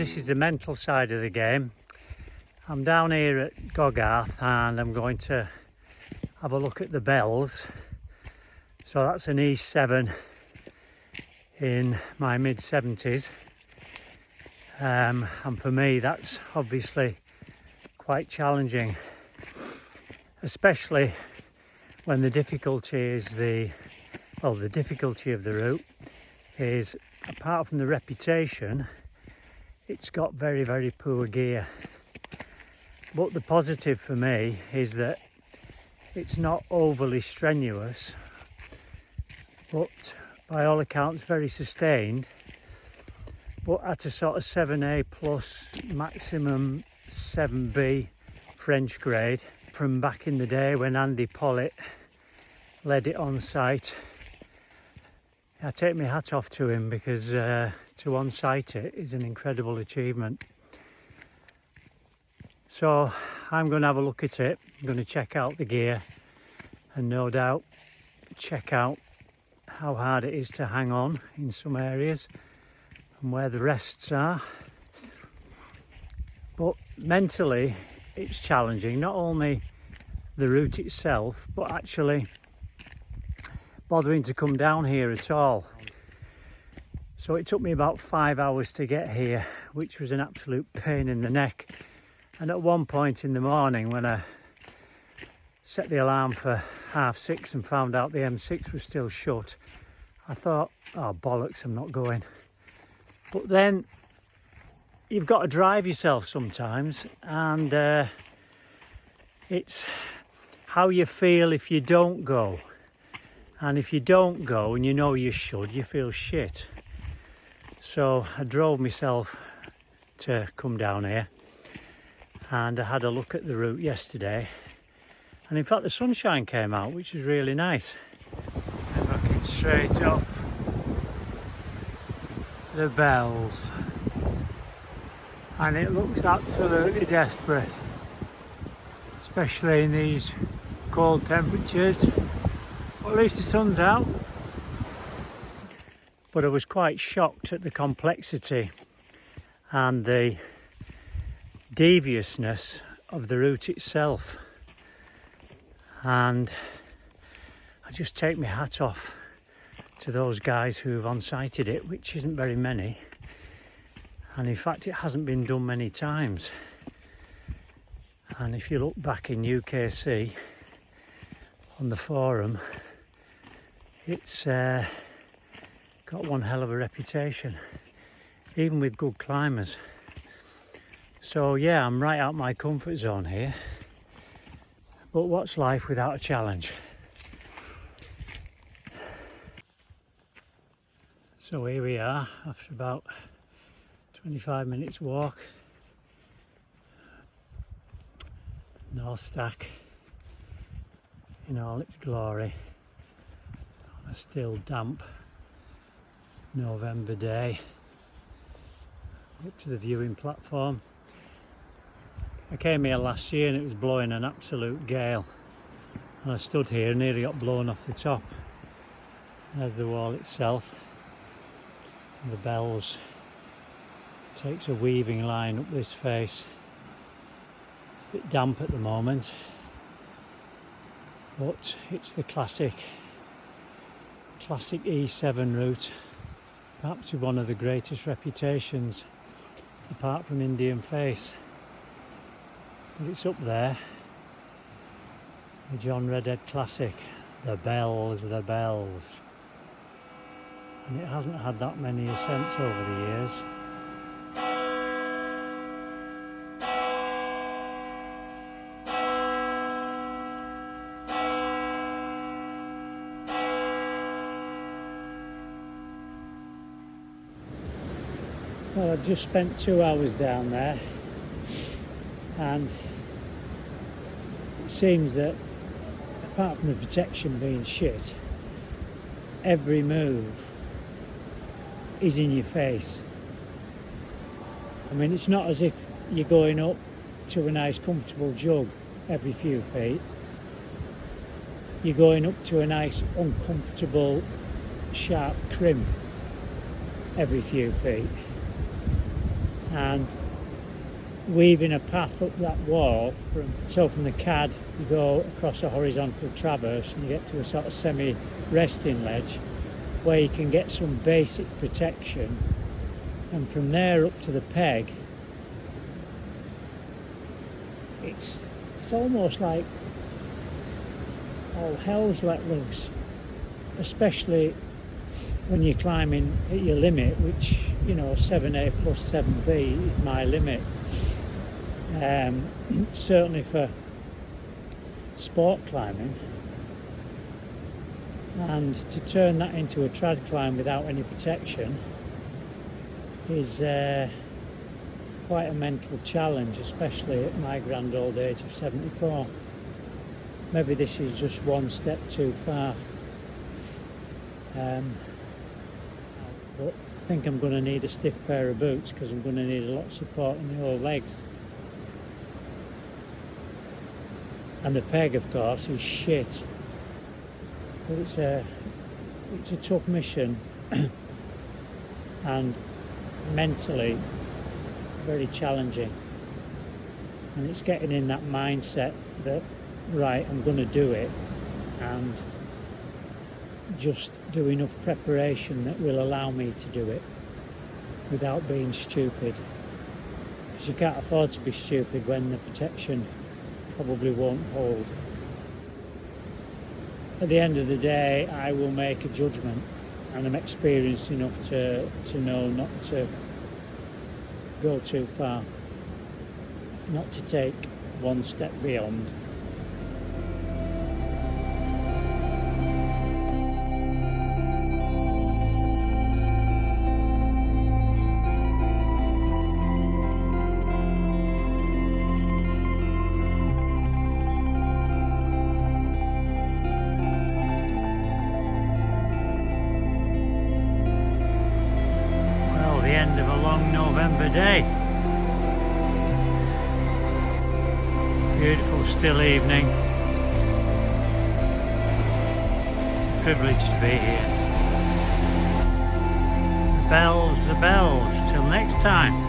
this is the mental side of the game. I'm down here at Gogarth and I'm going to have a look at the bells. So that's an E7 in my mid-70s. And for me that's obviously quite challenging, especially when the difficulty is the difficulty of the route is, apart from the reputation, it's got very, very poor gear. But the positive for me is that it's not overly strenuous, but by all accounts very sustained, but at a sort of 7A plus, maximum 7B French grade from back in the day when Andy Pollitt led it on site. I take my hat off to him because to on-site it is an incredible achievement. So I'm going to have a look at it. I'm going to check out the gear and no doubt check out how hard it is to hang on in some areas and where the rests are. But mentally it's challenging, not only the route itself but actually bothering to come down here at all. So it took me about 5 hours to get here, which was an absolute pain in the neck. And at one point in the morning when I set the alarm for 6:30 and found out the M6 was still shut, I thought, oh bollocks, I'm not going. But then you've got to drive yourself sometimes, and it's how you feel if you don't go. And if you don't go and you know you should, you feel shit. So I drove myself to come down here and I had a look at the route yesterday. And in fact the sunshine came out, which was really nice. And looking straight up, the bells. And it looks absolutely desperate, especially in these cold temperatures. Well, at least the sun's out. But I was quite shocked at the complexity and the deviousness of the route itself. And I just take my hat off to those guys who've on-sited it, which isn't very many. And in fact, it hasn't been done many times. And if you look back in UKC on the forum, it's got one hell of a reputation, even with good climbers. So yeah, I'm right out my comfort zone here. But what's life without a challenge? So here we are after about 25 minutes walk. North Stack in all its glory. On a still damp November day. Up to the viewing platform. I came here last year and it was blowing an absolute gale. And I stood here and nearly got blown off the top. There's the wall itself. And the bells. Takes a weaving line up this face. A bit damp at the moment. But it's the classic E7 route, perhaps with one of the greatest reputations apart from Indian Face. But it's up there, the John Redhead classic, the bells, the bells. And it hasn't had that many ascents over the years. Well, I've just spent 2 hours down there, and it seems that apart from the protection being shit, every move is in your face. I mean, it's not as if you're going up to a nice comfortable jug every few feet. You're going up to a nice uncomfortable sharp crimp every few feet. and weaving a path up that wall. From the CAD you go across a horizontal traverse and you get to a sort of semi-resting ledge where you can get some basic protection, and from there up to the peg it's almost like all hell's let loose, especially when you're climbing at your limit, which, you know, 7A plus 7B is my limit. Certainly for sport climbing, and to turn that into a trad climb without any protection is quite a mental challenge, especially at my grand old age of 74. Maybe this is just one step too far, but I think I'm going to need a stiff pair of boots because I'm going to need a lot of support in the whole legs. And the peg, of course, is shit, but it's a tough mission and mentally very challenging, and it's getting in that mindset that, right, I'm going to do it, and just do enough preparation that will allow me to do it without being stupid, because you can't afford to be stupid when the protection probably won't hold. At the end of the day, I will make a judgment, and I'm experienced enough to know not to go too far, not to take one step beyond. The end of a long November day. Beautiful still evening. It's a privilege to be here. The bells, till next time.